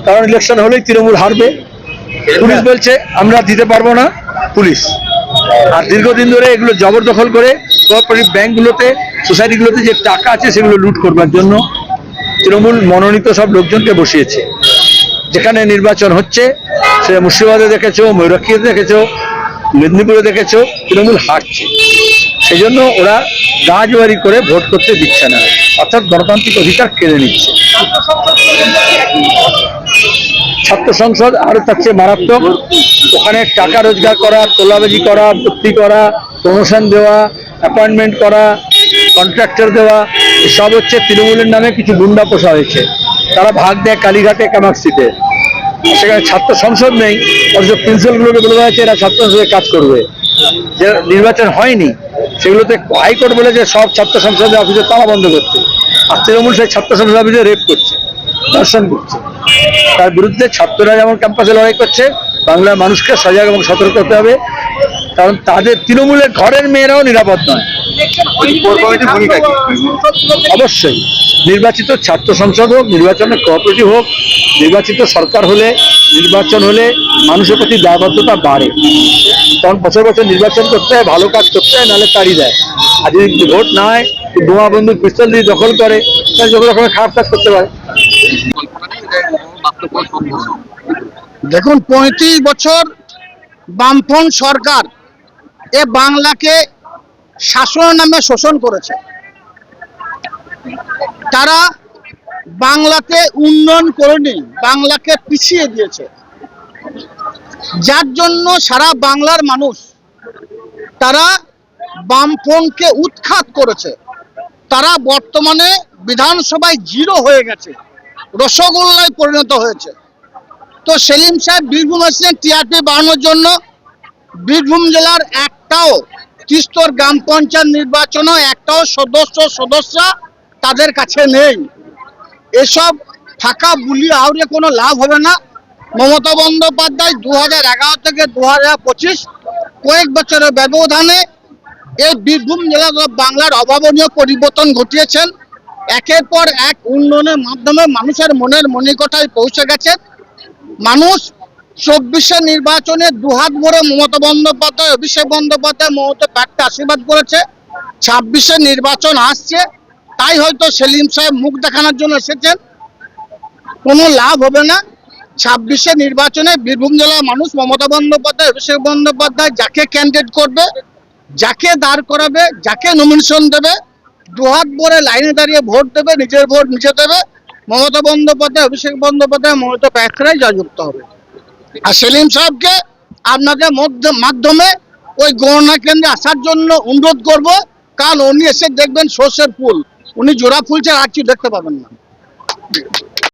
কারণ ইলেকশন হলেই তৃণমূল হারবে। পুলিশ বলছে আমরা দিতে পারবো না, পুলিশ। আর দীর্ঘদিন ধরে এগুলো জবরদখল করে কোঅপারেটিভ ব্যাংকগুলোতে, সোসাইটিগুলোতে যে টাকা আছে সেগুলো লুট করবার জন্য তৃণমূল মনোনীত সব লোকজনকে বসিয়েছে। যেখানে নির্বাচন হচ্ছে, সেটা মুর্শিদাবাদে দেখেছো, ময়ূরাক্ষীতে দেখেছো, মেদিনীপুরে দেখেছো, তৃণমূল হারছে। সেই জন্য ওরা গাছবাড়ি করে ভোট করতে দিচ্ছে না, অর্থাৎ গণতান্ত্রিক অধিকার কেড়ে নিচ্ছে। ছাত্র সংসদ আরো তার চেয়ে মারাত্মক। ওখানে টাকা রোজগার করা, তোলাবাজি করা, ভর্তি করা, প্রমোশন দেওয়া, অ্যাপয়েন্টমেন্ট করা, কন্ট্রাক্টর দেওয়া, এসব হচ্ছে তৃণমূলের নামে কিছু গুন্ডা পোষা হয়েছে। তারা ভাগ দেয় কালীঘাটে, কামাক্ষিতে। সেখানে ছাত্র সংসদ নেই, অথচ প্রিন্সিপালগুলোকে বলে দেওয়া হয়েছে এরা ছাত্র সংসদে কাজ করবে। যে নির্বাচন হয়নি সেগুলোতে হাইকোর্ট বলেছে সব ছাত্র সংসদের অফিসে তালা বন্ধ করতে। আর তৃণমূল সেই ছাত্র সংসদ অফিসে রেপ করছে, ধর্ষণ করছে। তার বিরুদ্ধে ছাত্ররা যেমন ক্যাম্পাসে লড়াই করছে, বাংলার মানুষকে সজাগ এবং সতর্ক হতে হবে। কারণ তাদের তৃণমূলের ঘরের মেয়েরাও নিরাপদ নয়। অবশ্যই নির্বাচিত ছাত্র সংসদ হোক, নির্বাচনে কোঅপারেটিভ হোক, নির্বাচিত সরকার হলে, নির্বাচন হলে মানুষের প্রতি দায়বদ্ধতা বাড়ে। কারণ বছর বছর নির্বাচন করতে হয়, ভালো কাজ করতে হয়, নাহলে তাড়ি দেয়। আর যদি ভোট না হয়, বোমা বন্দুক পিস্তল দিয়ে দখল করে, তাহলে যত রকমের খারাপ কাজ করতে পারে। দেখুন, 35 বছর বামফ্রন্ট সরকার এ বাংলাকে শাসনের নামে শোষণ করেছে। তারা বাংলাতে উন্নয়ন করেনি, বাংলাকে পিছিয়ে দিয়েছে, যার জন্য সারা বাংলার মানুষ তারা বামফ্রন্টকে উৎখাত করেছে। তারা বর্তমানে বিধানসভায় জিরো হয়ে গেছে, রসগোল্লায় পরিণত হয়েছে। তো সেলিম সাহেব বীরভূম এসেছেন টিআরপি বাড়ানোর জন্য। বীরভূম জেলার একটাও তিস্তর গ্রাম পঞ্চায়েত নির্বাচনও একটাও সদস্য তাদের কাছে নেই। এসব ফাঁকা বুলি আউড়ে কোনো লাভ হবে না। মমতা বন্দ্যোপাধ্যায় 2011 থেকে 2025 কয়েক বছরের ব্যবধানে এই বীরভূম জেলা বাংলার অভাবনীয় পরিবর্তন ঘটিয়েছেন। একের পর এক উন্নয়নের মাধ্যমে মানুষের মনের মণিকোঠায় পৌঁছে গেছেন। মানুষ 24 নির্বাচনে দুহাত ভরে মমতা বন্দ্যোপাধ্যায়, অভিষেক বন্দ্যোপাধ্যায়, মমতা ব্যাগকে আশীর্বাদ করেছে। 26 নির্বাচন আসছে, তাই হয়তো সেলিম সাহেব মুখ দেখানোর জন্য এসেছেন। কোনো লাভ হবে না। 26 নির্বাচনে বীরভূম জেলার মানুষ মমতা বন্দ্যোপাধ্যায়, অভিষেক বন্দ্যোপাধ্যায় যাকে ক্যান্ডিডেট করবে, যাকে দাঁড় করাবে, যাকে নমিনেশন দেবে, দুহাত ভরে লাইনে দাঁড়িয়ে ভোট দেবে, নিজের ভোট নিজে দেবে। মমতা বন্দ্যোপাধ্যায়, অভিষেক বন্দ্যোপাধ্যায়, মমতা ব্যাগরাই জয়যুক্ত হবে। আর সেলিম সাহেবকে আপনাদের মাধ্যমে ওই গণনা কেন্দ্রে আসার জন্য অনুরোধ করব। কাল উনি এসে দেখবেন সর্ষের ফুল, উনি জোড়া ফুলছে, আর কিছু দেখতে পাবেন না।